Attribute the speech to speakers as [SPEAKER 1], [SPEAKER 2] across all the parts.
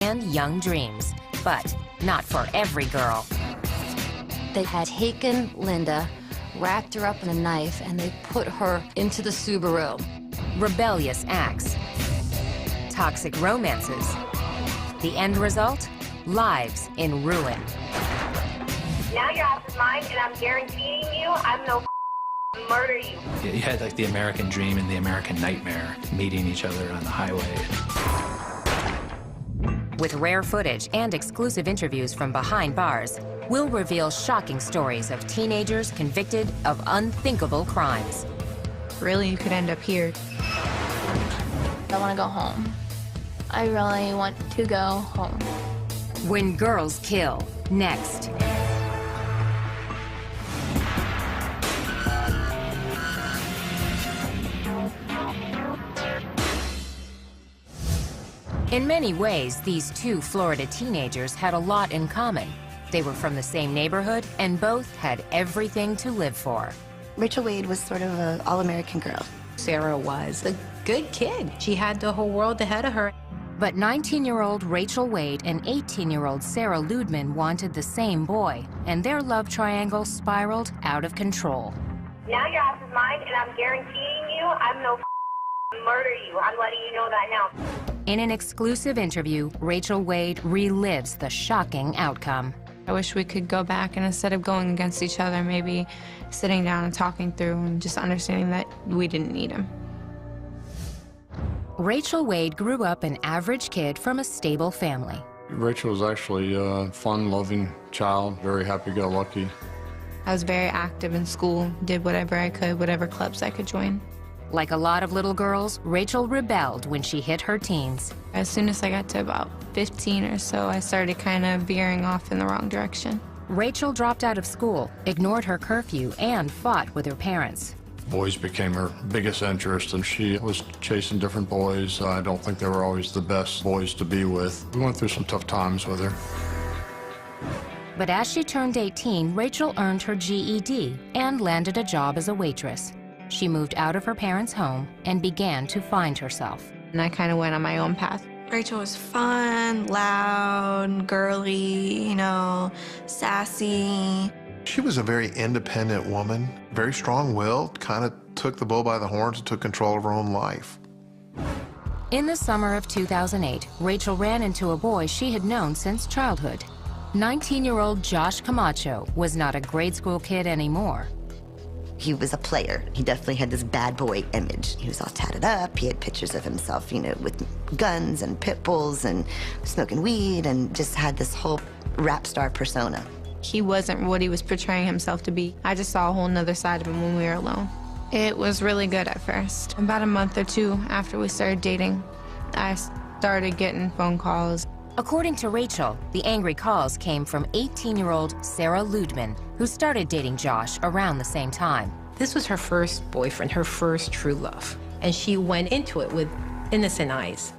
[SPEAKER 1] and young dreams, but not for every girl.
[SPEAKER 2] They had taken Linda, wrapped her up in a knife, and they put her into the Subaru.
[SPEAKER 1] Rebellious acts, toxic romances. The end result? Lives in ruin.
[SPEAKER 3] Now your ass is mine, and I'm guaranteeing you I'm no murder you.
[SPEAKER 4] You had like the American dream and the American nightmare meeting each other on the highway.
[SPEAKER 1] With rare footage and exclusive interviews from behind bars, we'll reveal shocking stories of teenagers convicted of unthinkable crimes.
[SPEAKER 5] Really, you could end up here.
[SPEAKER 6] I want to go home. I really want to go home.
[SPEAKER 1] When Girls Kill, next. In many ways, these two Florida teenagers had a lot in common. They were from the same neighborhood and both had everything to live for.
[SPEAKER 7] Rachel Wade was sort of an all-American girl.
[SPEAKER 8] Sarah was a good kid. She had the whole world ahead of her.
[SPEAKER 1] But 19-year-old Rachel Wade and 18-year-old Sarah Ludman wanted the same boy, and their love triangle spiraled out of control.
[SPEAKER 3] Now your ass is mine, and I'm guaranteeing you I'm no murder you. I'm letting you know that now.
[SPEAKER 1] In an exclusive interview, Rachel Wade relives the shocking outcome.
[SPEAKER 5] I wish we could go back and instead of going against each other, maybe sitting down and talking through and just understanding that we didn't need him.
[SPEAKER 1] Rachel Wade grew up an average kid from a stable family.
[SPEAKER 9] Rachel was actually a fun-loving child, very happy-go-lucky.
[SPEAKER 5] I was very active in school, did whatever I could, whatever clubs I could join.
[SPEAKER 1] Like a lot of little girls, Rachel rebelled when she hit her teens.
[SPEAKER 5] As soon as I got to about 15 or so, I started kind of veering off in the wrong direction.
[SPEAKER 1] Rachel dropped out of school, ignored her curfew, and fought with her parents.
[SPEAKER 9] Boys became her biggest interest, and she was chasing different boys. I don't think they were always the best boys to be with. We went through some tough times with her.
[SPEAKER 1] But as she turned 18, Rachel earned her GED and landed a job as a waitress. She moved out of her parents' home and began to find herself.
[SPEAKER 5] And I kind of went on my own path.
[SPEAKER 10] Rachel was fun, loud, girly, sassy.
[SPEAKER 11] She was a very independent woman, very strong-willed, kind of took the bull by the horns and took control of her own life.
[SPEAKER 1] In the summer of 2008, Rachel ran into a boy she had known since childhood. 19-year-old Josh Camacho was not a grade school kid anymore.
[SPEAKER 7] He was a player. He definitely had this bad boy image. He was all tatted up. He had pictures of himself, with guns and pit bulls and smoking weed, and just had this whole rap star persona.
[SPEAKER 5] He wasn't what he was portraying himself to be. I just saw a whole nother side of him when we were alone. It was really good at first. About a month or two after we started dating, I started getting phone calls.
[SPEAKER 1] According to Rachel, the angry calls came from 18-year-old Sarah Ludman, who started dating Josh around the same time.
[SPEAKER 8] This was her first boyfriend, her first true love. And she went into it with innocent eyes.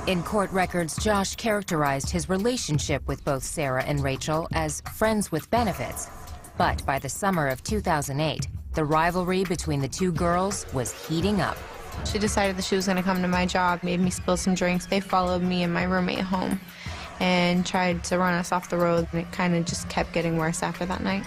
[SPEAKER 1] In court records, Josh characterized his relationship with both Sarah and Rachel as friends with benefits. But by the summer of 2008, the rivalry between the two girls was heating up.
[SPEAKER 5] She decided that she was going to come to my job, made me spill some drinks. They followed me and my roommate home and tried to run us off the road, and it kind of just kept getting worse after that night.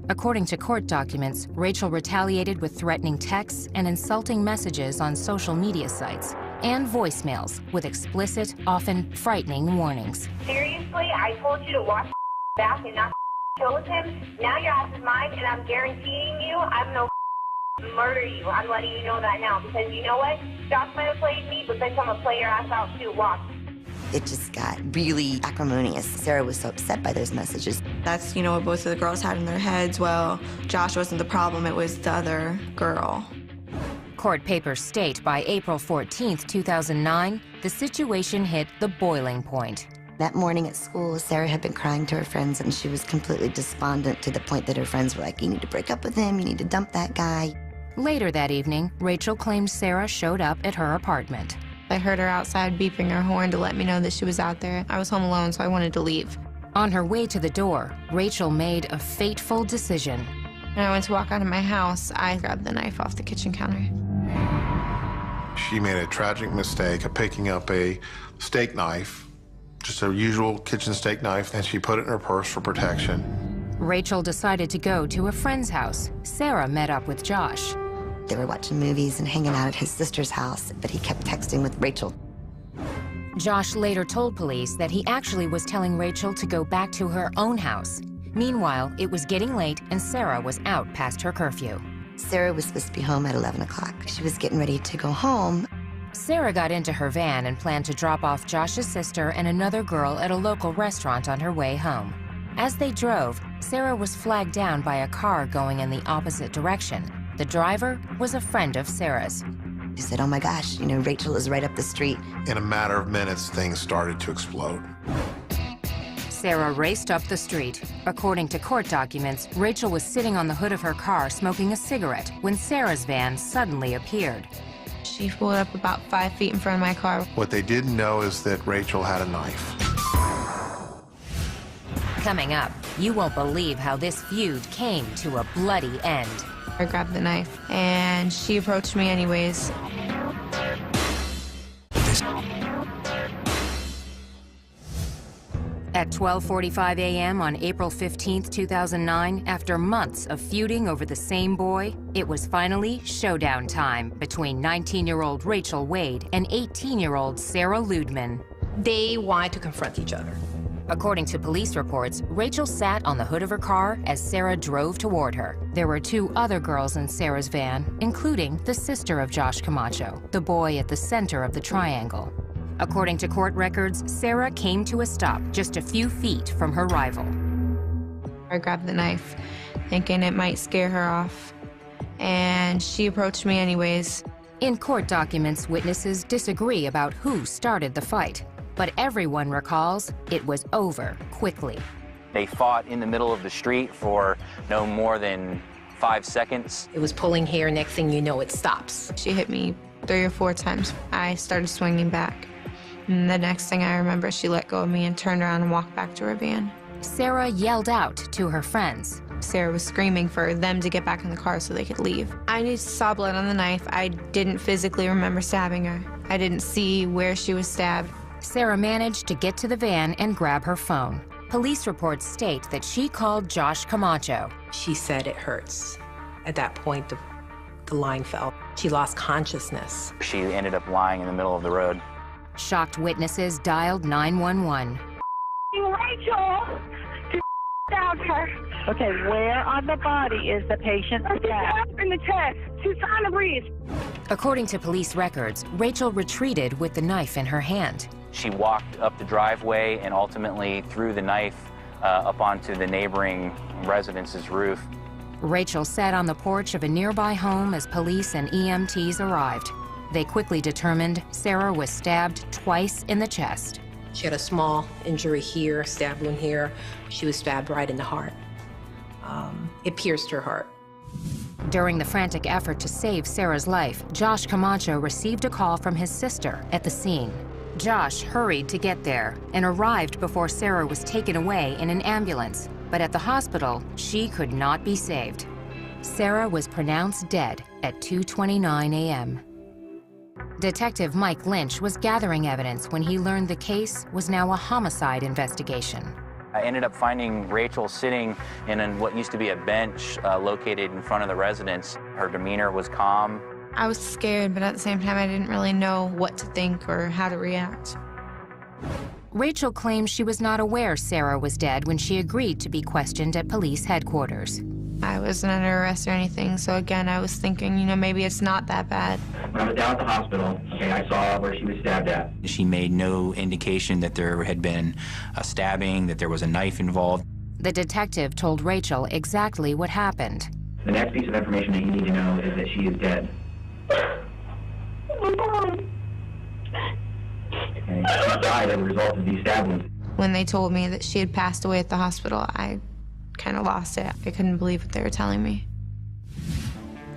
[SPEAKER 1] According to court documents, Rachel retaliated with threatening texts and insulting messages on social media sites and voicemails with explicit, often frightening warnings.
[SPEAKER 3] Seriously, I told you to watch back and not kill with him. Now your ass is mine, and I'm guaranteeing you I'm no murder you. I'm letting you know that now, because you know what? Josh might have played me, but then I'm gonna play your ass out too. Watch.
[SPEAKER 7] It just got really acrimonious. Sarah was so upset by those messages.
[SPEAKER 10] That's, what both of the girls had in their heads. Well, Josh wasn't the problem, it was the other girl.
[SPEAKER 1] Court papers state by April 14th, 2009, the situation hit the boiling point.
[SPEAKER 7] That morning at school, Sarah had been crying to her friends, and she was completely despondent to the point that her friends were like, you need to break up with him, you need to dump that guy.
[SPEAKER 1] Later that evening, Rachel claimed Sarah showed up at her apartment.
[SPEAKER 5] I heard her outside beeping her horn to let me know that she was out there. I was home alone, so I wanted to leave.
[SPEAKER 1] On her way to the door, Rachel made a fateful decision.
[SPEAKER 5] When I went to walk out of my house, I grabbed the knife off the kitchen counter.
[SPEAKER 11] She made a tragic mistake of picking up a steak knife, just a usual kitchen steak knife, and she put it in her purse for protection.
[SPEAKER 1] Rachel decided to go to a friend's house. Sarah met up with Josh.
[SPEAKER 7] They were watching movies and hanging out at his sister's house, but he kept texting with Rachel.
[SPEAKER 1] Josh later told police that he actually was telling Rachel to go back to her own house. Meanwhile, it was getting late and Sarah was out past her curfew.
[SPEAKER 7] Sarah was supposed to be home at 11 o'clock. She was getting ready to go home.
[SPEAKER 1] Sarah got into her van and planned to drop off Josh's sister and another girl at a local restaurant on her way home. As they drove, Sarah was flagged down by a car going in the opposite direction. The driver was a friend of Sarah's.
[SPEAKER 7] She said, "Oh my gosh, you know, Rachel is right up the street."
[SPEAKER 11] In a matter of minutes, things started to explode.
[SPEAKER 1] Sarah raced up the street. According to court documents, Rachel was sitting on the hood of her car smoking a cigarette when Sarah's van suddenly appeared.
[SPEAKER 5] She pulled up about 5 feet in front of my car.
[SPEAKER 11] What they didn't know is that Rachel had a knife.
[SPEAKER 1] Coming up, you won't believe how this feud came to a bloody end.
[SPEAKER 5] I grabbed the knife, and she approached me anyways.
[SPEAKER 1] At 12:45 a.m. on April 15, 2009, after months of feuding over the same boy, it was finally showdown time between 19-year-old Rachel Wade and 18-year-old Sarah Ludman.
[SPEAKER 8] They wanted to confront each other.
[SPEAKER 1] According to police reports, Rachel sat on the hood of her car as Sarah drove toward her. There were 2 other girls in Sarah's van, including the sister of Josh Camacho, the boy at the center of the triangle. According to court records, Sarah came to a stop just a few feet from her rival.
[SPEAKER 5] I grabbed the knife, thinking it might scare her off, and she approached me anyways.
[SPEAKER 1] In court documents, witnesses disagree about who started the fight, but everyone recalls it was over quickly.
[SPEAKER 12] They fought in the middle of the street for no more than 5 seconds.
[SPEAKER 8] It was pulling hair, next thing you know, it stops.
[SPEAKER 5] She hit me 3 or 4 times. I started swinging back. And the next thing I remember, she let go of me and turned around and walked back to her van.
[SPEAKER 1] Sarah yelled out to her friends.
[SPEAKER 5] Sarah was screaming for them to get back in the car so they could leave. I just saw blood on the knife. I didn't physically remember stabbing her. I didn't see where she was stabbed.
[SPEAKER 1] Sarah managed to get to the van and grab her phone. Police reports state that she called Josh Camacho.
[SPEAKER 8] She said it hurts. At that point, the line fell. She lost consciousness.
[SPEAKER 12] She ended up lying in the middle of the road.
[SPEAKER 1] Shocked witnesses dialed 911.
[SPEAKER 3] Rachel! Down her.
[SPEAKER 13] Okay, where on the body is the patient stabbed?
[SPEAKER 3] In the chest. She's trying to breathe.
[SPEAKER 1] According to police records, Rachel retreated with the knife in her hand.
[SPEAKER 12] She walked up the driveway and ultimately threw the knife up onto the neighboring residence's roof.
[SPEAKER 1] Rachel sat on the porch of a nearby home as police and EMTs arrived. They quickly determined Sarah was stabbed twice in the chest.
[SPEAKER 8] She had a small injury here, a stab wound here. She was stabbed right in the heart. It pierced her heart.
[SPEAKER 1] During the frantic effort to save Sarah's life, Josh Camacho received a call from his sister at the scene. Josh hurried to get there and arrived before Sarah was taken away in an ambulance. But at the hospital, she could not be saved. Sarah was pronounced dead at 2:29 a.m. Detective Mike Lynch was gathering evidence when he learned the case was now a homicide investigation.
[SPEAKER 12] I ended up finding Rachel sitting in what used to be a bench located in front of the residence. Her demeanor was calm.
[SPEAKER 5] I was scared, but at the same time, I didn't really know what to think or how to react.
[SPEAKER 1] Rachel claims she was not aware Sarah was dead when she agreed to be questioned at police headquarters.
[SPEAKER 5] I wasn't under arrest or anything, so again, I was thinking, you know, maybe it's not that bad.
[SPEAKER 14] When I was down at the hospital, okay, I saw where she was stabbed at.
[SPEAKER 4] She made no indication that there had been a stabbing, that there was a knife involved.
[SPEAKER 1] The detective told Rachel exactly what happened.
[SPEAKER 14] The next piece of information that you need to know is that she is dead. And she died as a result of these stab wounds.
[SPEAKER 5] When they told me that she had passed away at the hospital, I kind of lost it. I couldn't believe what they were telling me.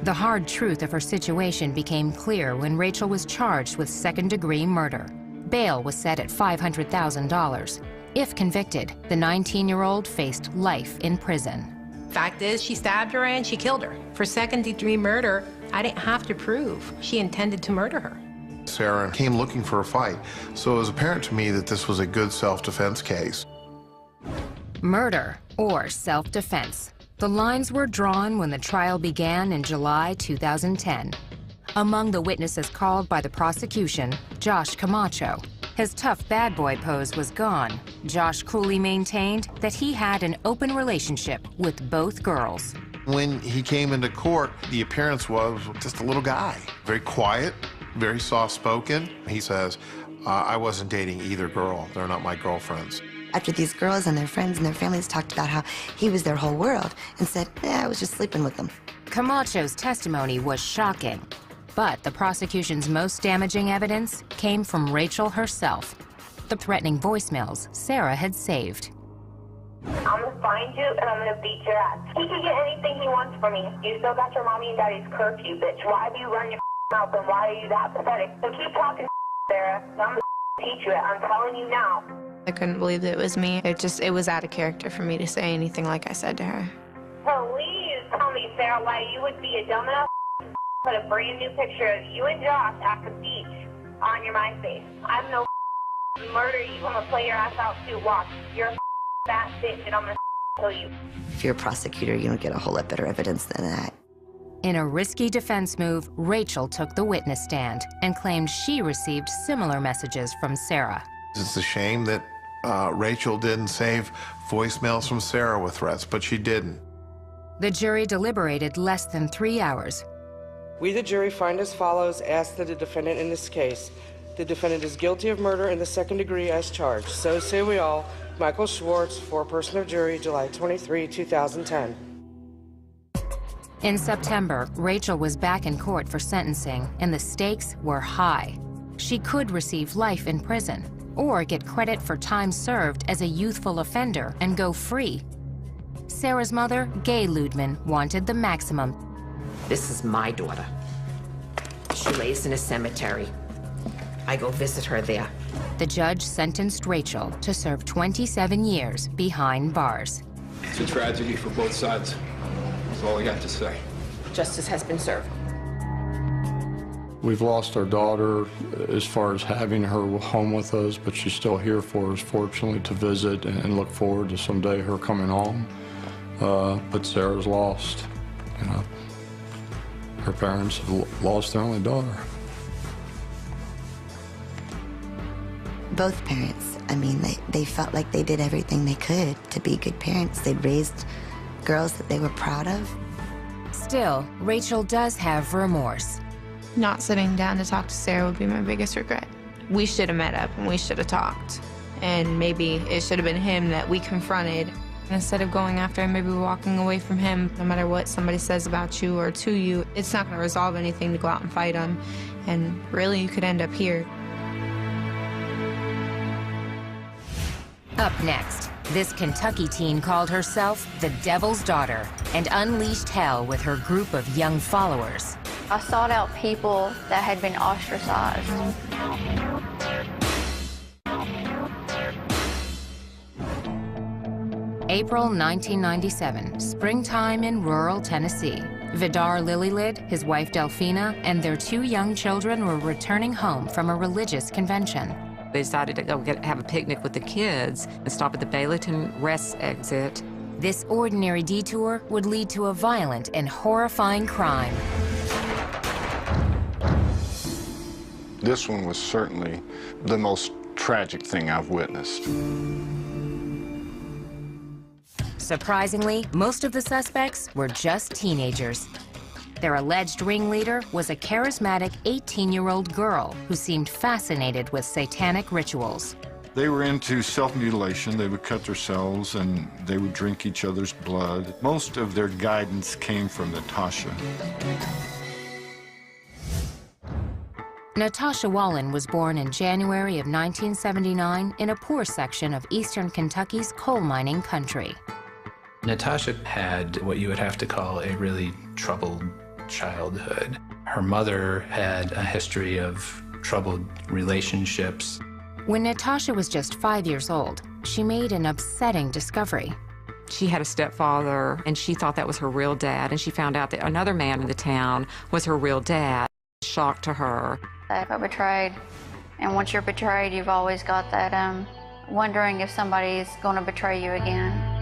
[SPEAKER 1] The hard truth of her situation became clear when Rachel was charged with second-degree murder. Bail was set at $500,000. If convicted, the 19-year-old faced life in prison.
[SPEAKER 8] Fact is, she stabbed her and she killed her. For second-degree murder, I didn't have to prove she intended to murder her.
[SPEAKER 11] Sarah came looking for a fight, so it was apparent to me that this was a good self-defense case.
[SPEAKER 1] Murder or self-defense. The lines were drawn when the trial began in July 2010. Among the witnesses called by the prosecution, Josh Camacho. His tough bad boy pose was gone. Josh coolly maintained that he had an open relationship with both girls.
[SPEAKER 11] When he came into court, the appearance was just a little guy, very quiet, very soft-spoken. He says, I wasn't dating either girl. They're not my girlfriends.
[SPEAKER 7] After these girls and their friends and their families talked about how he was their whole world and said, yeah, I was just sleeping with them.
[SPEAKER 1] Camacho's testimony was shocking, but the prosecution's most damaging evidence came from Rachel herself, the threatening voicemails Sarah had saved.
[SPEAKER 3] I'm gonna find you and I'm gonna beat your ass. He can get anything he wants from me. You still got your mommy and daddy's curfew, bitch. Why do you run your mouth and why are you that pathetic? So keep talking, Sarah. I'm gonna teach you it. I'm telling you now.
[SPEAKER 5] I couldn't believe that it was me. It was out of character for me to say anything like I said to her.
[SPEAKER 3] Please tell me, Sarah, why you would be a dumbass put a brand new picture of you and Josh at the beach on your MySpace. I'm no murder you. I'm gonna play your ass out too. Watch. You're a fat bitch and I'm gonna kill you.
[SPEAKER 7] If you're a prosecutor, you don't get a whole lot better evidence than that.
[SPEAKER 1] In a risky defense move, Rachel took the witness stand and claimed she received similar messages from Sarah.
[SPEAKER 11] It's a shame that Rachel didn't save voicemails from Sarah with threats, but she didn't.
[SPEAKER 1] The jury deliberated less than 3 hours.
[SPEAKER 15] We, the jury, find as follows: ask that the defendant in this case. The defendant is guilty of murder in the second degree as charged. So say we all. Michael Schwartz, foreperson of jury, July 23, 2010.
[SPEAKER 1] In September, Rachel was back in court for sentencing, and the stakes were high. She could receive life in prison, or get credit for time served as a youthful offender and go free. Sarah's mother, Gay Ludman, wanted the maximum.
[SPEAKER 16] This is my daughter. She lays in a cemetery. I go visit her there.
[SPEAKER 1] The judge sentenced Rachel to serve 27 years behind bars.
[SPEAKER 17] It's a tragedy for both sides. That's all I got to say.
[SPEAKER 16] Justice has been served.
[SPEAKER 9] We've lost our daughter as far as having her home with us, but she's still here for us, fortunately, to visit and look forward to someday her coming home. But Sarah's lost, you know. Her parents have lost their only daughter.
[SPEAKER 7] Both parents, I mean, they felt like they did everything they could to be good parents. They raised girls that they were proud of.
[SPEAKER 1] Still, Rachel does have remorse.
[SPEAKER 5] Not sitting down to talk to Sarah would be my biggest regret. We should have met up and we should have talked. And maybe it should have been him that we confronted. Instead of going after him, maybe walking away from him. No matter what somebody says about you or to you, it's not gonna resolve anything to go out and fight him. And really, you could end up here.
[SPEAKER 1] Up next, this Kentucky teen called herself the Devil's Daughter and unleashed hell with her group of young followers.
[SPEAKER 6] I sought out people that had been ostracized.
[SPEAKER 1] April 1997, springtime in rural Tennessee. Vidar Lilylid, his wife Delphina, and their 2 young children were returning home from a religious convention.
[SPEAKER 18] They decided to go have a picnic with the kids and stop at the Baileyton Rest exit.
[SPEAKER 1] This ordinary detour would lead to a violent and horrifying crime.
[SPEAKER 19] This one was certainly the most tragic thing I've witnessed.
[SPEAKER 1] Surprisingly, most of the suspects were just teenagers. Their alleged ringleader was a charismatic 18-year-old girl who seemed fascinated with satanic rituals.
[SPEAKER 19] They were into self-mutilation. They would cut themselves and they would drink each other's blood. Most of their guidance came from Natasha.
[SPEAKER 1] Natasha Wallen was born in January of 1979 in a poor section of eastern Kentucky's coal mining country.
[SPEAKER 20] Natasha had what you would have to call a really troubled childhood. Her mother had a history of troubled relationships.
[SPEAKER 1] When Natasha was just 5 years old, she made an upsetting discovery.
[SPEAKER 18] She had a stepfather, and she thought that was her real dad, and she found out that another man in the town was her real dad. Shock to her.
[SPEAKER 6] I felt betrayed. And once you're betrayed, you've always got that wondering if somebody's going to betray you again.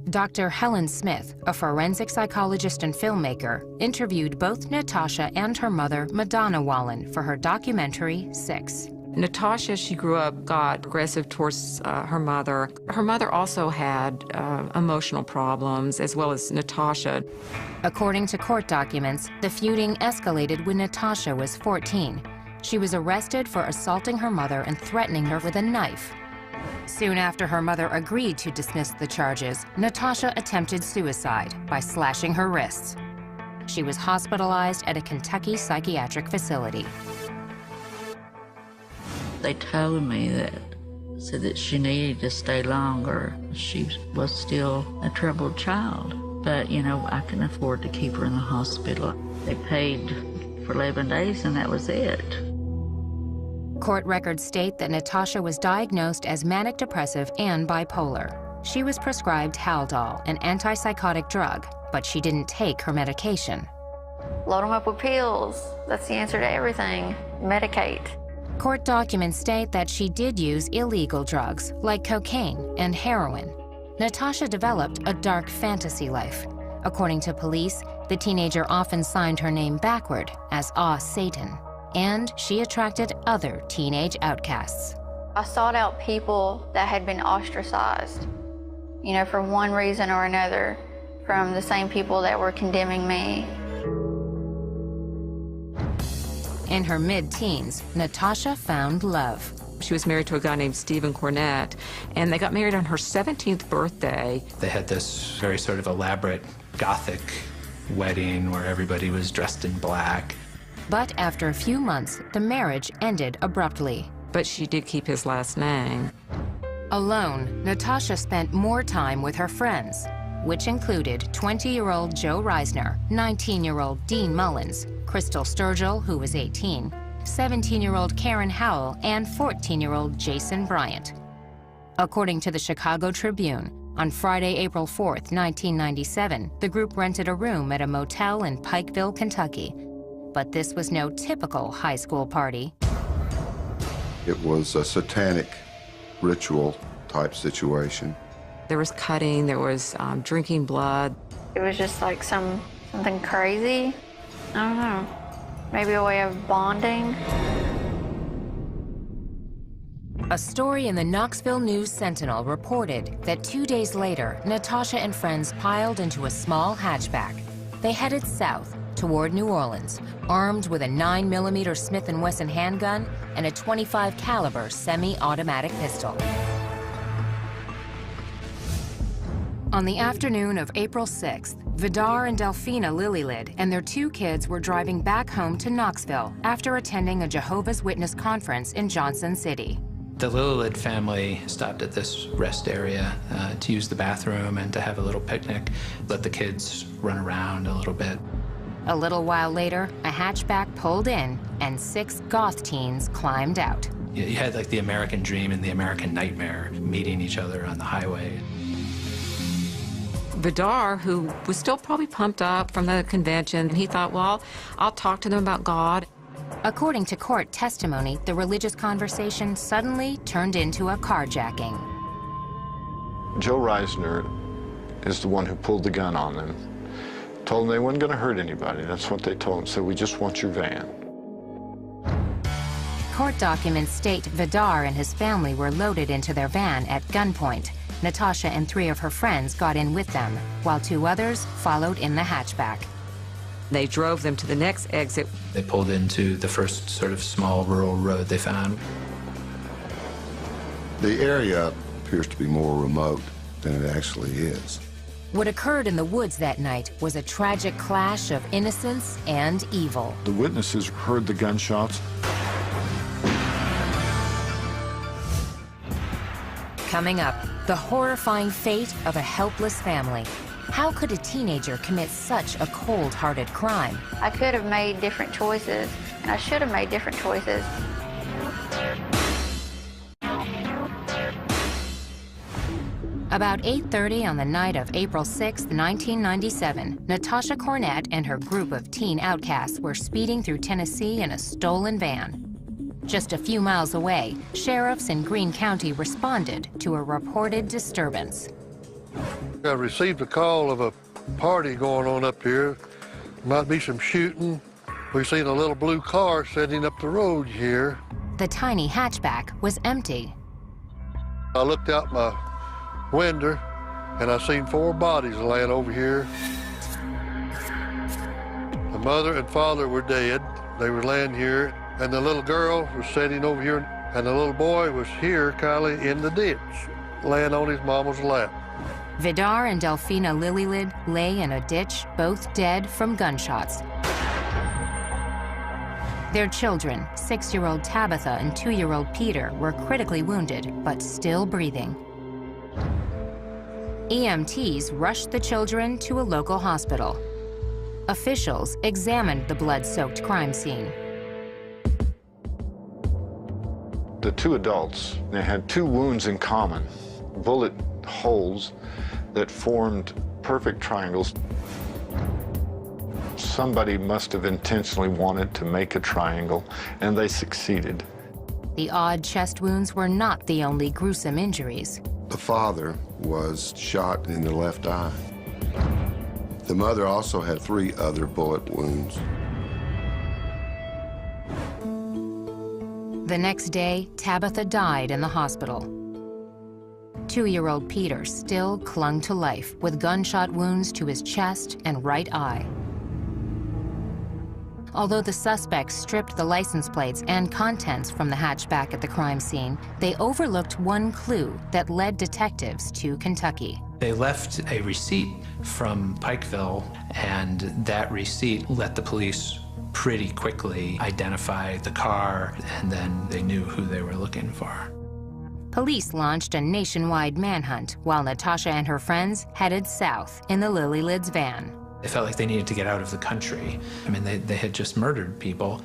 [SPEAKER 1] Dr. Helen Smith, a forensic psychologist and filmmaker, interviewed both Natasha and her mother, Madonna Wallen, for her documentary, 6.
[SPEAKER 18] Natasha, she grew up, got aggressive towards her mother. Her mother also had emotional problems, as well as Natasha.
[SPEAKER 1] According to court documents, the feuding escalated when Natasha was 14. She was arrested for assaulting her mother and threatening her with a knife. Soon after her mother agreed to dismiss the charges, Natasha attempted suicide by slashing her wrists. She was hospitalized at a Kentucky psychiatric facility.
[SPEAKER 21] They told me that, said that she needed to stay longer. She was still a troubled child, but you know, I couldn't afford to keep her in the hospital. They paid for 11 days and that was it.
[SPEAKER 1] Court records state that Natasha was diagnosed as manic depressive and bipolar. She was prescribed Haldol, an antipsychotic drug, but she didn't take her medication.
[SPEAKER 6] Load them up with pills. That's the answer to everything. Medicate.
[SPEAKER 1] Court documents state that she did use illegal drugs like cocaine and heroin. Natasha developed a dark fantasy life. According to police, the teenager often signed her name backward as Satan, and she attracted other teenage outcasts.
[SPEAKER 6] I sought out people that had been ostracized, you know, for one reason or another, from the same people that were condemning me.
[SPEAKER 1] In her mid-teens, Natasha found love.
[SPEAKER 18] She was married to a guy named Stephen Cornett, and they got married on her 17th birthday.
[SPEAKER 20] They had this very sort of elaborate Gothic wedding where everybody was dressed in black.
[SPEAKER 1] But after a few months, the marriage ended abruptly.
[SPEAKER 18] But she did keep his last name.
[SPEAKER 1] Alone, Natasha spent more time with her friends, which included 20-year-old Joe Reisner, 19-year-old Dean Mullins, Crystal Sturgill, who was 18, 17-year-old Karen Howell, and 14-year-old Jason Bryant. According to the Chicago Tribune, on Friday, April 4th, 1997, the group rented a room at a motel in Pikeville, Kentucky. But this was no typical high school party.
[SPEAKER 22] It was a satanic ritual type situation.
[SPEAKER 18] There was cutting, there was drinking blood.
[SPEAKER 6] It was just like something crazy. I don't know. Maybe a way of bonding.
[SPEAKER 1] A story in the Knoxville News-Sentinel reported that 2 days later, Natasha and friends piled into a small hatchback. They headed south toward New Orleans, armed with a 9mm Smith & Wesson handgun and a .25 caliber semi-automatic pistol. On the afternoon of April 6th, Vidar and Delphina Lillylid and their 2 kids were driving back home to Knoxville after attending a Jehovah's Witness conference in Johnson City.
[SPEAKER 20] The Lillylid family stopped at this rest area to use the bathroom and to have a little picnic, let the kids run around a little bit.
[SPEAKER 1] A little while later, a hatchback pulled in and 6 goth teens climbed out.
[SPEAKER 20] You had like the American dream and the American nightmare meeting each other on the highway.
[SPEAKER 18] Vidar, who was still probably pumped up from the convention, he thought, well, I'll talk to them about God.
[SPEAKER 1] According to court testimony, the religious conversation suddenly turned into a carjacking.
[SPEAKER 19] Joe Reisner is the one who pulled the gun on them. Told them they weren't going to hurt anybody. That's what they told him. Said, we just want your van.
[SPEAKER 1] Court documents state Vidar and his family were loaded into their van at gunpoint. Natasha and 3 of her friends got in with them, while 2 others followed in the hatchback.
[SPEAKER 18] They drove them to the next exit.
[SPEAKER 20] They pulled into the first sort of small rural road they found.
[SPEAKER 22] The area appears to be more remote than it actually is.
[SPEAKER 1] What occurred in the woods that night was a tragic clash of innocence and evil.
[SPEAKER 19] The witnesses heard the gunshots.
[SPEAKER 1] Coming up, the horrifying fate of a helpless family. How could a teenager commit such a cold-hearted crime?
[SPEAKER 6] I could have made different choices, and I should have made different choices.
[SPEAKER 1] About 8:30 on the night of April 6, 1997, Natasha Cornett and her group of teen outcasts were speeding through Tennessee in a stolen van. Just a few miles away, sheriffs in Greene County responded to a reported disturbance.
[SPEAKER 2] I received a call of a party going on up here. Might be some shooting. We've seen a little blue car sitting up the road here.
[SPEAKER 1] The tiny hatchback was empty.
[SPEAKER 2] I looked out my window and I seen 4 bodies laying over here. The mother and father were dead. They were laying here, and the little girl was sitting over here, and the little boy was here, kind of in the ditch, laying on his mama's lap.
[SPEAKER 1] Vidar and Delphina Lilylid lay in a ditch, both dead from gunshots. Their children, 6-year-old Tabitha and 2-year-old Peter, were critically wounded, but still breathing. EMTs rushed the children to a local hospital. Officials examined the blood-soaked crime scene.
[SPEAKER 19] The 2 adults, they had 2 wounds in common, bullet holes that formed perfect triangles. Somebody must have intentionally wanted to make a triangle, and they succeeded.
[SPEAKER 1] The odd chest wounds were not the only gruesome injuries.
[SPEAKER 22] The father was shot in the left eye. The mother also had 3 other bullet wounds.
[SPEAKER 1] The next day, Tabitha died in the hospital. 2-year-old Peter still clung to life with gunshot wounds to his chest and right eye. Although the suspects stripped the license plates and contents from the hatchback at the crime scene, they overlooked one clue that led detectives to Kentucky.
[SPEAKER 20] They left a receipt from Pikeville, and that receipt let the police pretty quickly identify the car, and then they knew who they were looking for.
[SPEAKER 1] Police launched a nationwide manhunt while Natasha and her friends headed south in the Lilylids van.
[SPEAKER 20] They felt like they needed to get out of the country. I mean, they had just murdered people.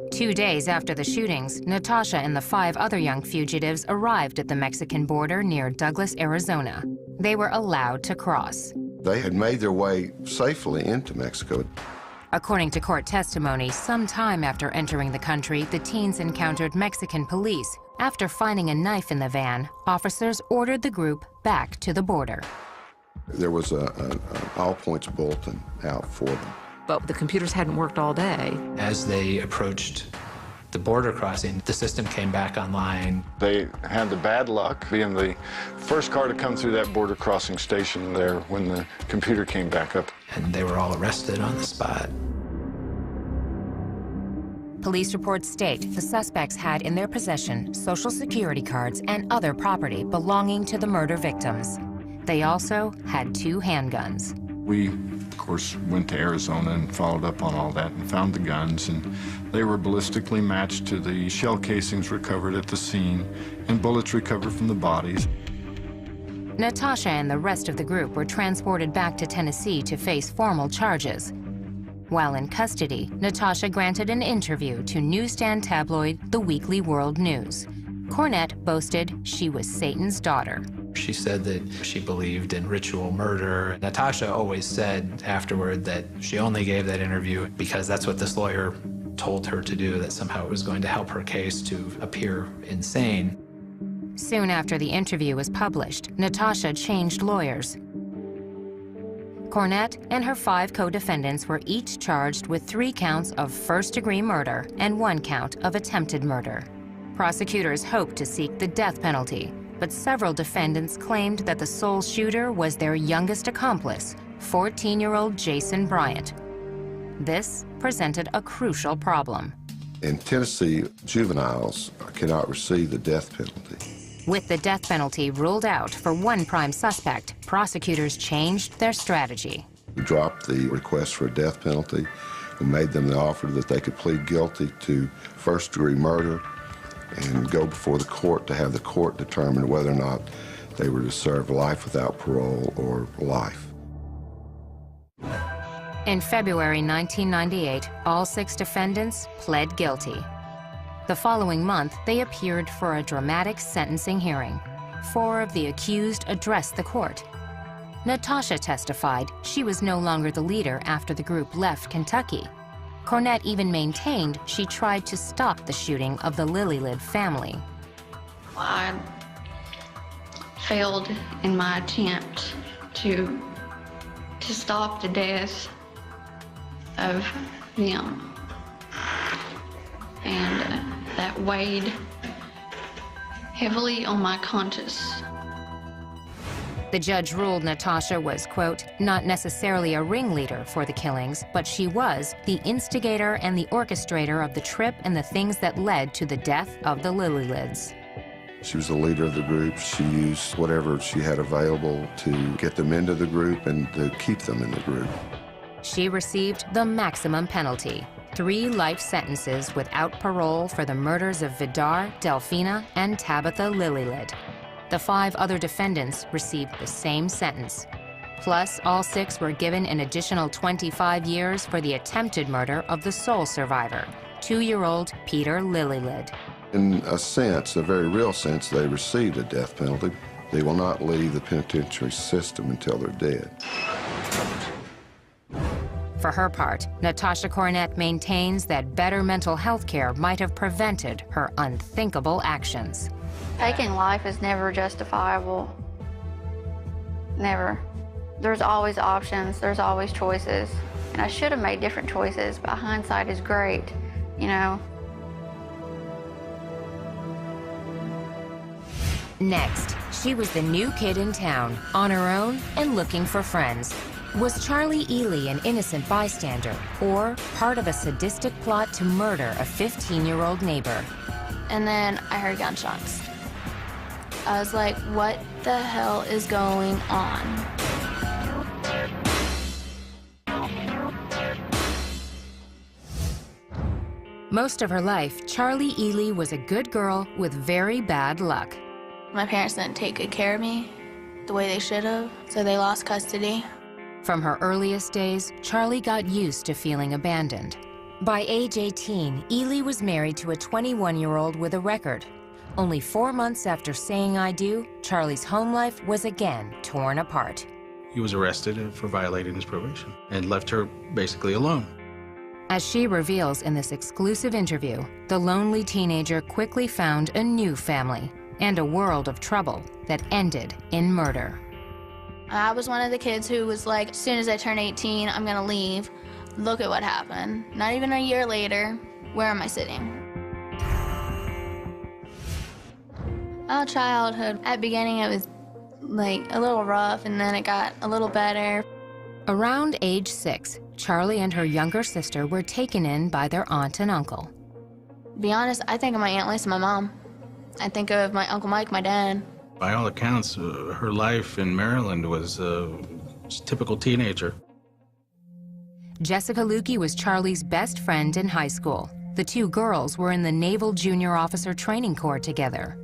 [SPEAKER 1] 2 days after the shootings, Natasha and the 5 other young fugitives arrived at the Mexican border near Douglas, Arizona. They were allowed to cross.
[SPEAKER 22] They had made their way safely into Mexico.
[SPEAKER 1] According to court testimony, sometime after entering the country, the teens encountered Mexican police. After finding a knife in the van, officers ordered the group back to the border.
[SPEAKER 22] There was an all-points bulletin out for them.
[SPEAKER 18] But the computers hadn't worked all day.
[SPEAKER 20] As they approached the border crossing, the system came back online.
[SPEAKER 19] They had the bad luck being the first car to come through that border crossing station there when the computer came back up.
[SPEAKER 20] And they were all arrested on the spot.
[SPEAKER 1] Police reports state the suspects had in their possession Social Security cards and other property belonging to the murder victims. They also had 2 handguns.
[SPEAKER 19] We, of course, went to Arizona and followed up on all that and found the guns, and they were ballistically matched to the shell casings recovered at the scene and bullets recovered from the bodies.
[SPEAKER 1] Natasha and the rest of the group were transported back to Tennessee to face formal charges. While in custody, Natasha granted an interview to newsstand tabloid The Weekly World News. Cornett boasted she was Satan's daughter.
[SPEAKER 20] She said that she believed in ritual murder. Natasha always said afterward that she only gave that interview because that's what this lawyer told her to do, that somehow it was going to help her case to appear insane.
[SPEAKER 1] Soon after the interview was published, Natasha changed lawyers. Cornett and her 5 co-defendants were each charged with 3 counts of first-degree murder and 1 count of attempted murder. Prosecutors hoped to seek the death penalty, but several defendants claimed that the sole shooter was their youngest accomplice, 14-year-old Jason Bryant. This presented a crucial problem.
[SPEAKER 22] In Tennessee, juveniles cannot receive the death penalty.
[SPEAKER 1] With the death penalty ruled out for one prime suspect, prosecutors changed their strategy.
[SPEAKER 22] We dropped the request for a death penalty. We made them the offer that they could plead guilty to first-degree murder and go before the court to have the court determine whether or not they were to serve life without parole or life.
[SPEAKER 1] In February 1998, all 6 defendants pled guilty. The following month, they appeared for a dramatic sentencing hearing. 4 of the accused addressed the court. Natasha testified she was no longer the leader after the group left Kentucky. Cornett even maintained she tried to stop the shooting of the Lillylid family.
[SPEAKER 6] I failed in my attempt to stop the death of them. And that weighed heavily on my conscience.
[SPEAKER 1] The judge ruled Natasha was, quote, not necessarily a ringleader for the killings, but she was the instigator and the orchestrator of the trip and the things that led to the death of the Lillylids.
[SPEAKER 22] She was the leader of the group. She used whatever she had available to get them into the group and to keep them in the group.
[SPEAKER 1] She received the maximum penalty, 3 life sentences without parole for the murders of Vidar, Delphina, and Tabitha Lillylid. The 5 other defendants received the same sentence. Plus, all 6 were given an additional 25 years for the attempted murder of the sole survivor, 2-year-old Peter Lillylid.
[SPEAKER 22] In a sense, a very real sense, they received a death penalty. They will not leave the penitentiary system until they're dead.
[SPEAKER 1] For her part, Natasha Cornett maintains that better mental health care might have prevented her unthinkable actions.
[SPEAKER 6] Taking life is never justifiable. Never. There's always options, there's always choices. And I should have made different choices, but hindsight is great, you know.
[SPEAKER 1] Next, she was the new kid in town, on her own and looking for friends. Was Charlie Ely an innocent bystander, or part of a sadistic plot to murder a 15-year-old neighbor?
[SPEAKER 10] And then I heard gunshots. I was like, what the hell is going on?
[SPEAKER 1] Most of her life, Charlie Ely was a good girl with very bad luck.
[SPEAKER 10] My parents didn't take good care of me the way they should have, so they lost custody.
[SPEAKER 1] From her earliest days, Charlie got used to feeling abandoned. By age 18, Ely was married to a 21-year-old with a record. Only 4 months after saying I do, Charlie's home life was again torn apart.
[SPEAKER 13] He was arrested for violating his probation and left her basically alone.
[SPEAKER 1] As she reveals in this exclusive interview, the lonely teenager quickly found a new family and a world of trouble that ended in murder.
[SPEAKER 10] I was one of the kids who was like, as soon as I turn 18, I'm gonna leave. Look at what happened. Not even a year later, where am I sitting? Well, childhood. At the beginning, it was like a little rough, and then it got a little better.
[SPEAKER 1] Around age 6, Charlie and her younger sister were taken in by their aunt and uncle.
[SPEAKER 10] To be honest, I think of my Aunt Lisa, my mom. I think of my Uncle Mike, my dad.
[SPEAKER 13] By all accounts, her life in Maryland was a typical teenager.
[SPEAKER 1] Jessica Lukey was Charlie's best friend in high school. The 2 girls were in the Naval Junior Officer Training Corps together.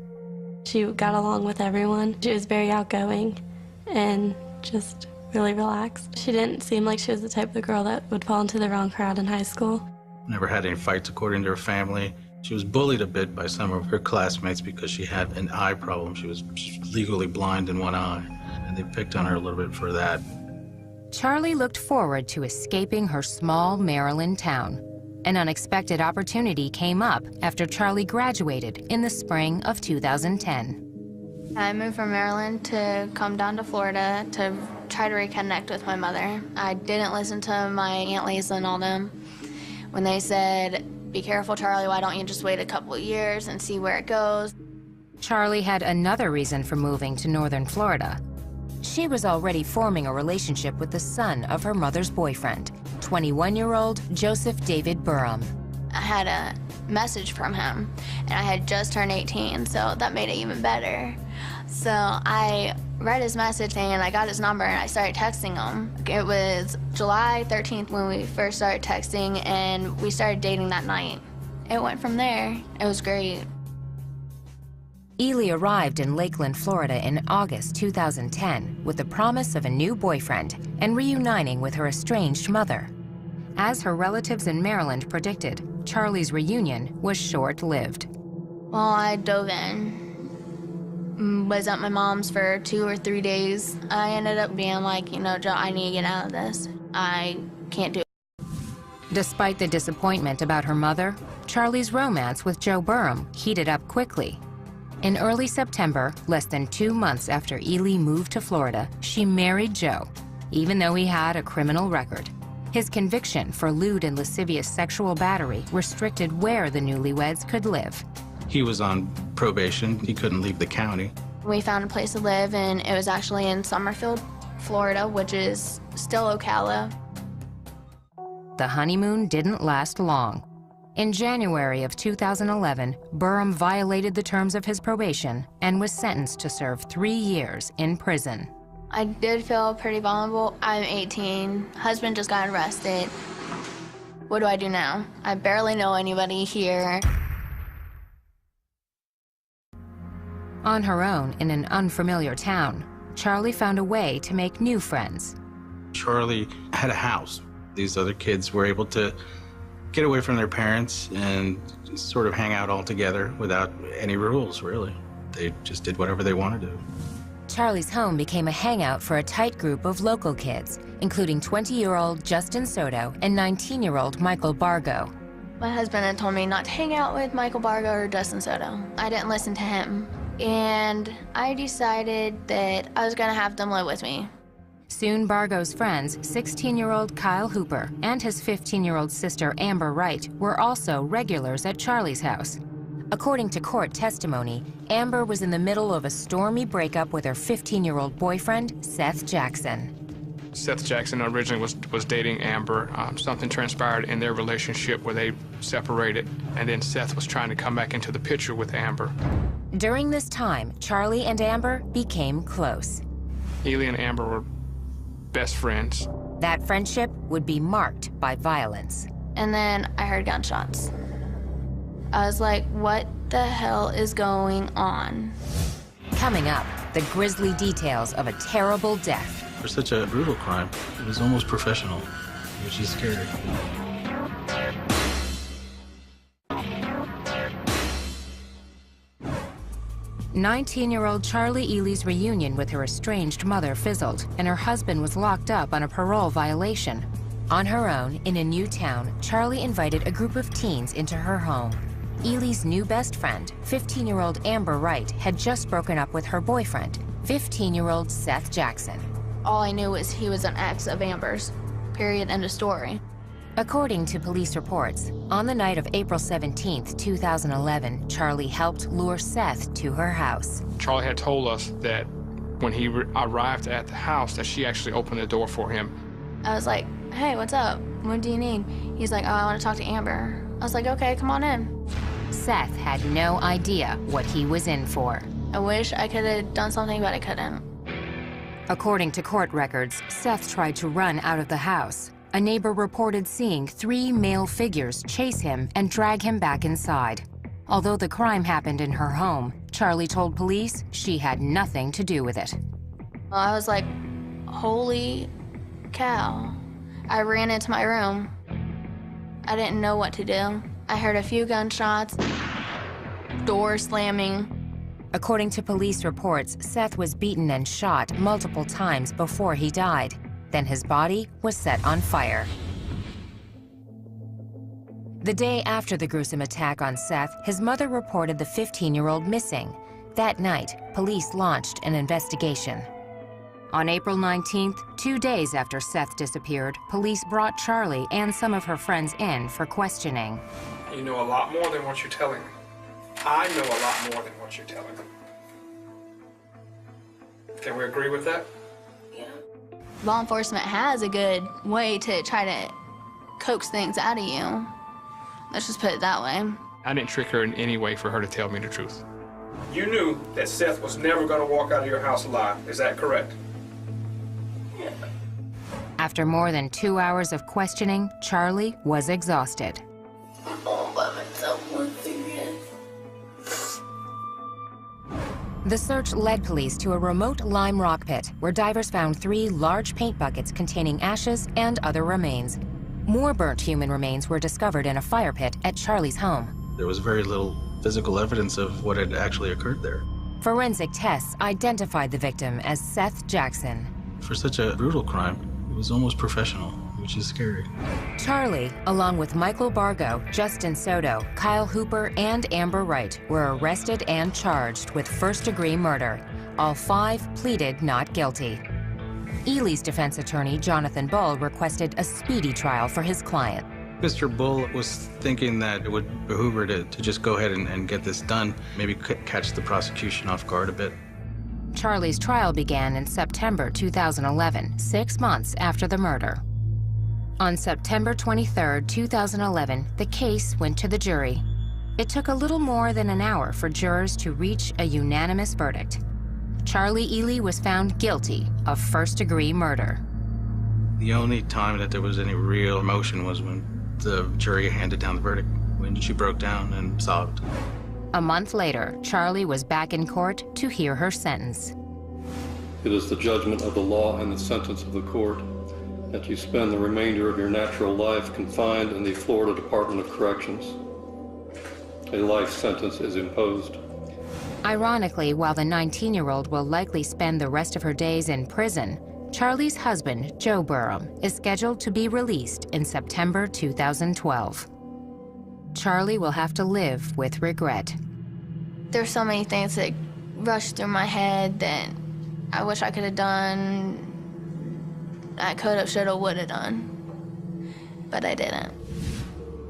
[SPEAKER 23] She got along with everyone. She was very outgoing and just really relaxed. She didn't seem like she was the type of girl that would fall into the wrong crowd in high school.
[SPEAKER 13] Never had any fights according to her family. She was bullied a bit by some of her classmates because she had an eye problem. She was legally blind in one eye, and they picked on her a little bit for that.
[SPEAKER 1] Charlie looked forward to escaping her small Maryland town. An unexpected opportunity came up after Charlie graduated in the spring of 2010.
[SPEAKER 10] I moved from Maryland to come down to Florida to try to reconnect with my mother. I didn't listen to my Aunt Lisa and all them when they said, be careful, Charlie, why don't you just wait a couple of years and see where it goes?
[SPEAKER 1] Charlie had another reason for moving to northern Florida. She was already forming a relationship with the son of her mother's boyfriend, 21-year-old Joseph David Burham.
[SPEAKER 10] I had a message from him, and I had just turned 18, so that made it even better. So I read his message and I got his number and I started texting him. It was July 13th when we first started texting, and we started dating that night. It went from there. It was great.
[SPEAKER 1] Ely arrived in Lakeland, Florida in August 2010 with the promise of a new boyfriend and reuniting with her estranged mother. As her relatives in Maryland predicted, Charlie's reunion was short-lived.
[SPEAKER 10] Well, I dove in Was at my mom's for 2 or 3 days. I ended up being like, you know, Joe, I need to get out of this. I can't do it.
[SPEAKER 1] Despite the disappointment about her mother, Charlie's romance with Joe Burham heated up quickly. In early September, less than 2 months after Ely moved to Florida, she married Joe, even though he had a criminal record. His conviction for lewd and lascivious sexual battery restricted where the newlyweds could live.
[SPEAKER 13] He was on probation. He couldn't leave the county.
[SPEAKER 10] We found a place to live, and it was actually in Summerfield, Florida, which is still Ocala.
[SPEAKER 1] The honeymoon didn't last long. In January of 2011, Burham violated the terms of his probation and was sentenced to serve 3 years in prison.
[SPEAKER 10] I did feel pretty vulnerable. I'm 18. Husband just got arrested. What do I do now? I barely know anybody here.
[SPEAKER 1] On her own in an unfamiliar town, Charlie found a way to make new friends.
[SPEAKER 13] Charlie had a house. These other kids were able to get away from their parents and sort of hang out all together without any rules, really. They just did whatever they wanted to.
[SPEAKER 1] Charlie's home became a hangout for a tight group of local kids, including 20-year-old Justin Soto and 19-year-old Michael Bargo.
[SPEAKER 10] My husband had told me not to hang out with Michael Bargo or Justin Soto. I didn't listen to him. And I decided that I was gonna have them live with me.
[SPEAKER 1] Soon, Bargo's friends, 16-year-old Kyle Hooper and his 15-year-old sister Amber Wright, were also regulars at Charlie's house. According to court testimony, Amber was in the middle of a stormy breakup with her 15-year-old boyfriend, Seth Jackson.
[SPEAKER 4] Seth Jackson originally was dating Amber. Something transpired in their relationship where they separated, and then Seth was trying to come back into the picture with Amber.
[SPEAKER 1] During this time, Charlie and Amber became close.
[SPEAKER 4] Ely and Amber were best friends.
[SPEAKER 1] That friendship would be marked by violence.
[SPEAKER 10] And then I heard gunshots. I was like, what the hell is going on?
[SPEAKER 1] Coming up, the grisly details of a terrible death.
[SPEAKER 13] For such a brutal crime, it was almost professional, which is scary.
[SPEAKER 1] 19-year-old Charlie Ely's reunion with her estranged mother fizzled, and her husband was locked up on a parole violation. On her own, in a new town, Charlie invited a group of teens into her home. Ely's new best friend, 15-year-old Amber Wright, had just broken up with her boyfriend, 15-year-old Seth Jackson.
[SPEAKER 10] All I knew was he was an ex of Amber's. Period, end of story.
[SPEAKER 1] According to police reports, on the night of April 17, 2011, Charlie helped lure Seth to her house.
[SPEAKER 4] Charlie had told us that when he arrived at the house that she actually opened the door for him.
[SPEAKER 10] I was like, hey, what's up? What do you need? He's like, oh, I want to talk to Amber. I was like, okay, come on in.
[SPEAKER 1] Seth had no idea what he was in for.
[SPEAKER 10] I wish I could have done something, but I couldn't.
[SPEAKER 1] According to court records, Seth tried to run out of the house. A neighbor reported seeing 3 male figures chase him and drag him back inside. Although the crime happened in her home, Charlie told police she had nothing to do with it.
[SPEAKER 10] I was like, holy cow. I ran into my room. I didn't know what to do. I heard a few gunshots, door slamming.
[SPEAKER 1] According to police reports, Seth was beaten and shot multiple times before he died. Then his body was set on fire. The day after the gruesome attack on Seth, his mother reported the 15-year-old missing. That night, police launched an investigation. On April 19th, 2 days after Seth disappeared, police brought Charlie and some of her friends in for questioning.
[SPEAKER 4] You know a lot more than what you're telling me. I know a lot more than what you're telling me. Can we agree with that?
[SPEAKER 10] Law enforcement has a good way to try to coax things out of you. Let's just put it that way.
[SPEAKER 4] I didn't trick her in any way for her to tell me the truth. You knew that Seth was never going to walk out of your house alive. Is that correct?
[SPEAKER 10] Yeah.
[SPEAKER 1] After more than 2 hours of questioning, Charlie was exhausted.
[SPEAKER 10] All by myself once again.
[SPEAKER 1] The search led police to a remote lime rock pit where divers found 3 large paint buckets containing ashes and other remains. More burnt human remains were discovered in a fire pit at Charlie's home.
[SPEAKER 13] There was very little physical evidence of what had actually occurred there.
[SPEAKER 1] Forensic tests identified the victim as Seth Jackson.
[SPEAKER 13] For such a brutal crime, it was almost professional, which is scary.
[SPEAKER 1] Charlie, along with Michael Bargo, Justin Soto, Kyle Hooper, and Amber Wright, were arrested and charged with first-degree murder. All 5 pleaded not guilty. Ely's defense attorney, Jonathan Bull, requested a speedy trial for his client.
[SPEAKER 13] Mr. Bull was thinking that it would behoove her to just go ahead and get this done, maybe catch the prosecution off guard a bit.
[SPEAKER 1] Charlie's trial began in September 2011, 6 months after the murder. On September 23, 2011, the case went to the jury. It took a little more than an hour for jurors to reach a unanimous verdict. Charlie Ely was found guilty of first-degree murder.
[SPEAKER 13] The only time that there was any real emotion was when the jury handed down the verdict, when she broke down and sobbed.
[SPEAKER 1] A month later, Charlie was back in court to hear her sentence.
[SPEAKER 8] It is the judgment of the law and the sentence of the court that you spend the remainder of your natural life confined in the Florida Department of Corrections. A life sentence is imposed.
[SPEAKER 1] Ironically, while the 19-year-old will likely spend the rest of her days in prison, Charlie's husband, Joe Burham, is scheduled to be released in September 2012. Charlie will have to live with regret.
[SPEAKER 10] There's so many things that rush through my head that I wish I could have done. I could have, should have, would have done, but I didn't.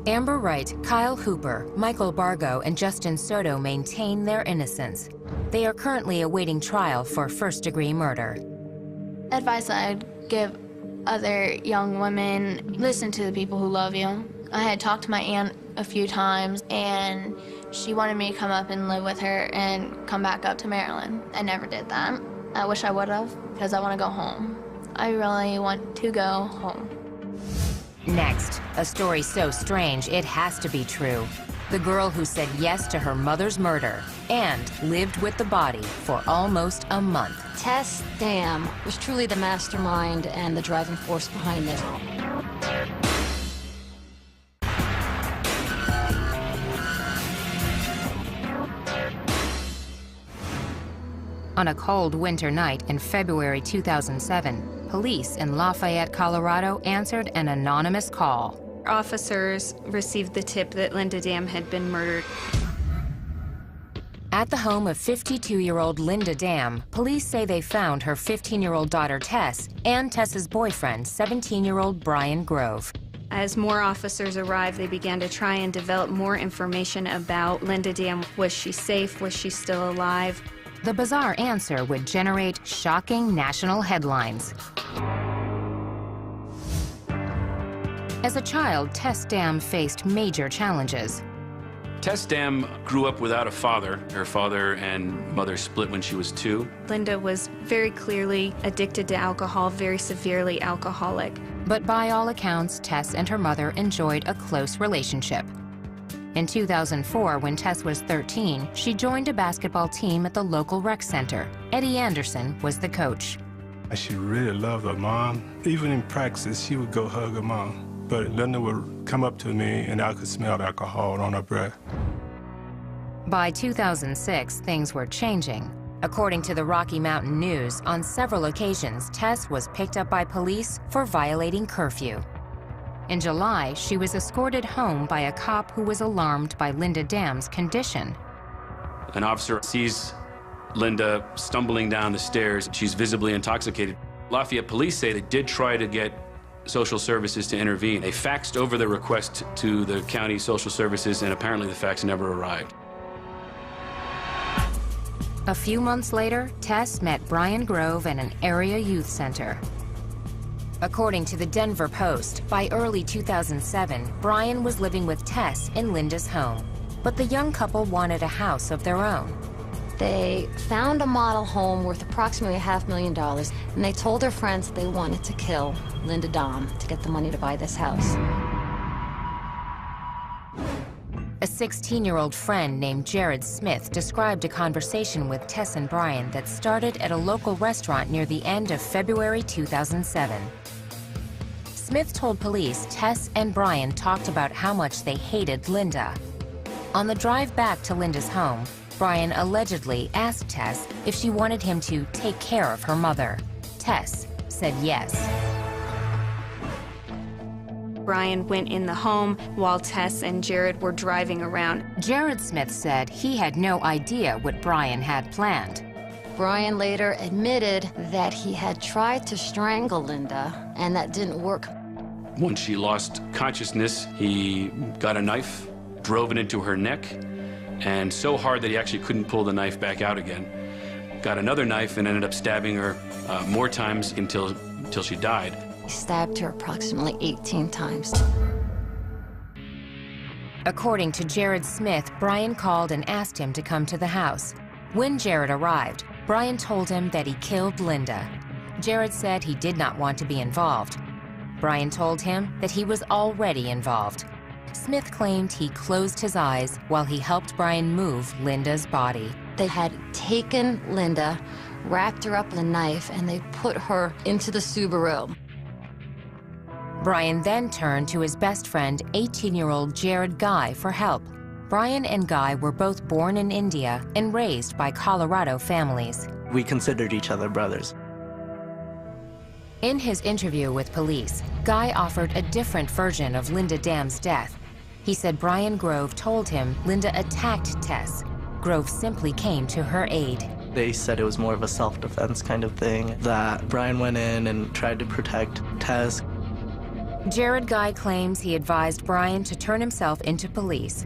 [SPEAKER 1] Amber Wright, Kyle Hooper, Michael Bargo, and Justin Soto maintain their innocence. They are currently awaiting trial for first-degree murder.
[SPEAKER 10] Advice I'd give other young women, listen to the people who love you. I had talked to my aunt a few times, and she wanted me to come up and live with her and come back up to Maryland. I never did that. I wish I would have, because I want to go home. I really want to go home.
[SPEAKER 1] Next, a story so strange it has to be true. The girl who said yes to her mother's murder and lived with the body for almost a month.
[SPEAKER 12] Tess Dam was truly the mastermind and the driving force behind this.
[SPEAKER 1] On a cold winter night in February 2007, police in Lafayette, Colorado answered an anonymous call.
[SPEAKER 14] Officers received the tip that Linda Dam had been murdered.
[SPEAKER 1] At the home of 52-year-old Linda Dam, police say they found her 15-year-old daughter Tess and Tess's boyfriend, 17-year-old Brian Grove.
[SPEAKER 14] As more officers arrived, they began to try and develop more information about Linda Dam. Was she safe? Was she still alive?
[SPEAKER 1] The bizarre answer would generate shocking national headlines. As a child, Tess Dam faced major challenges.
[SPEAKER 24] Tess Dam grew up without a father. Her father and mother split when she was 2.
[SPEAKER 14] Linda was very clearly addicted to alcohol, very severely alcoholic.
[SPEAKER 1] But by all accounts, Tess and her mother enjoyed a close relationship. In 2004, when Tess was 13, she joined a basketball team at the local rec center. Eddie Anderson was the coach.
[SPEAKER 25] She really loved her mom. Even in practice, she would go hug her mom. But Linda would come up to me, and I could smell alcohol on her breath.
[SPEAKER 1] By 2006, things were changing. According to the Rocky Mountain News, on several occasions, Tess was picked up by police for violating curfew. In July, she was escorted home by a cop who was alarmed by Linda Dam's condition.
[SPEAKER 24] An officer sees Linda stumbling down the stairs. She's visibly intoxicated. Lafayette police say they did try to get social services to intervene. They faxed over the request to the county social services, and apparently the fax never arrived.
[SPEAKER 1] A few months later, Tess met Brian Grove at an area youth center. According to the Denver Post, by early 2007, Brian was living with Tess in Linda's home. But the young couple wanted a house of their own.
[SPEAKER 12] They found a model home worth approximately $500,000, and they told their friends that they wanted to kill Linda Dam to get the money to buy this house.
[SPEAKER 1] A 16-year-old friend named Jared Smith described a conversation with Tess and Brian that started at a local restaurant near the end of February 2007. Smith told police Tess and Brian talked about how much they hated Linda. On the drive back to Linda's home, Brian allegedly asked Tess if she wanted him to take care of her mother. Tess said yes.
[SPEAKER 14] Brian went in the home while Tess and Jared were driving around.
[SPEAKER 1] Jared Smith said he had no idea what Brian had planned.
[SPEAKER 12] Brian later admitted that he had tried to strangle Linda, and that didn't work.
[SPEAKER 24] Once she lost consciousness, he got a knife, drove it into her neck, and so hard that he actually couldn't pull the knife back out again. Got another knife and ended up stabbing her more times until she died.
[SPEAKER 12] He stabbed her approximately 18 times.
[SPEAKER 1] According to Jared Smith, Brian called and asked him to come to the house. When Jared arrived, Brian told him that he killed Linda. Jared said he did not want to be involved. Brian told him that he was already involved. Smith claimed he closed his eyes while he helped Brian move Linda's body.
[SPEAKER 12] They had taken Linda, wrapped her up in a knife, and they put her into the Subaru.
[SPEAKER 1] Brian then turned to his best friend, 18-year-old Jared Guy, for help. Brian and Guy were both born in India and raised by Colorado families.
[SPEAKER 3] We considered each other brothers.
[SPEAKER 1] In his interview with police, Guy offered a different version of Linda Dam's death. He said Brian Grove told him Linda attacked Tess. Grove simply came to her aid.
[SPEAKER 3] They said it was more of a self-defense kind of thing, that Brian went in and tried to protect Tess.
[SPEAKER 1] Jared Guy claims he advised Brian to turn himself into police.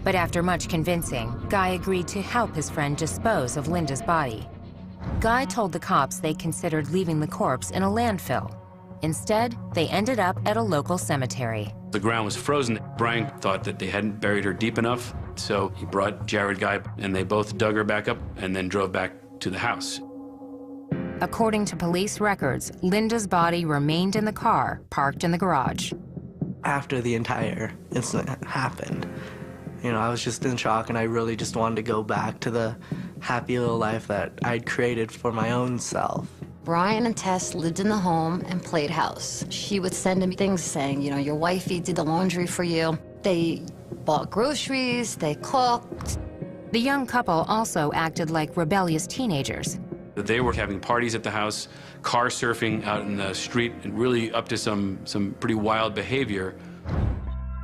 [SPEAKER 1] But after much convincing, Guy agreed to help his friend dispose of Linda's body. Guy told the cops they considered leaving the corpse in a landfill. Instead, they ended up at a local cemetery.
[SPEAKER 24] The ground was frozen. Brian thought that they hadn't buried her deep enough, so he brought Jared Guy, and they both dug her back up and then drove back to the house.
[SPEAKER 1] According to police records, Linda's body remained in the car parked in the garage.
[SPEAKER 3] After the entire incident happened, I was just in shock, and I really just wanted to go back to the happy little life that I'd created for my own self.
[SPEAKER 12] Brian and Tess lived in the home and played house. She would send him things saying, your wifey did the laundry for you. They bought groceries, they cooked.
[SPEAKER 1] The young couple also acted like rebellious teenagers.
[SPEAKER 24] They were having parties at the house, car surfing out in the street, and really up to some pretty wild behavior.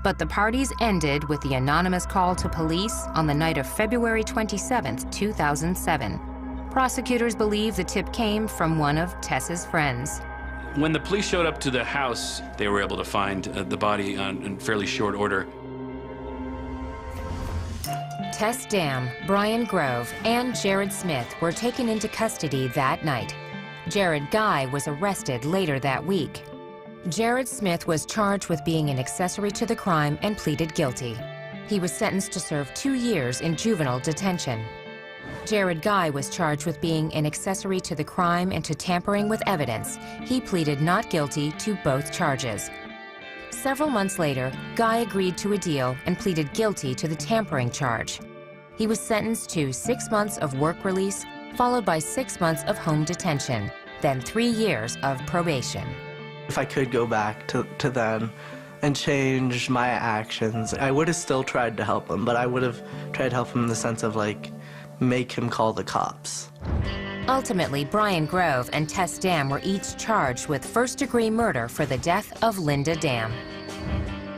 [SPEAKER 1] But the parties ended with the anonymous call to police on the night of February 27, 2007. Prosecutors believe the tip came from one of Tess's friends.
[SPEAKER 24] When the police showed up to the house, they were able to find the body in fairly short order.
[SPEAKER 1] Tess Dam, Brian Grove, and Jared Smith were taken into custody that night. Jared Guy was arrested later that week. Jared Smith was charged with being an accessory to the crime and pleaded guilty. He was sentenced to serve 2 years in juvenile detention. Jared Guy was charged with being an accessory to the crime and to tampering with evidence. He pleaded not guilty to both charges. Several months later, Guy agreed to a deal and pleaded guilty to the tampering charge. He was sentenced to 6 months of work release, followed by 6 months of home detention, then 3 years of probation.
[SPEAKER 3] If I could go back to then and change my actions, I would have still tried to help him, but I would have tried to help him in the sense of, make him call the cops.
[SPEAKER 1] Ultimately, Brian Grove and Tess Dam were each charged with first-degree murder for the death of Linda Dam.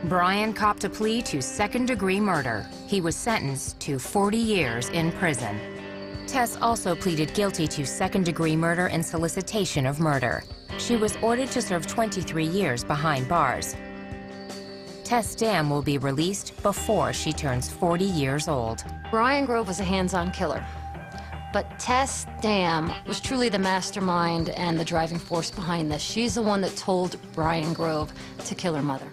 [SPEAKER 1] Brian copped a plea to second-degree murder. He was sentenced to 40 years in prison. Tess also pleaded guilty to second-degree murder and solicitation of murder. She was ordered to serve 23 years behind bars. Tess Dam will be released before she turns 40 years old.
[SPEAKER 12] Brian Grove was a hands-on killer, but Tess Dam was truly the mastermind and the driving force behind this. She's the one that told Brian Grove to kill her mother.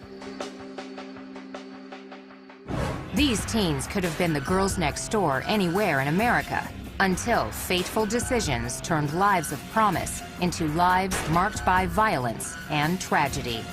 [SPEAKER 1] These teens could have been the girls next door anywhere in America, until fateful decisions turned lives of promise into lives marked by violence and tragedy.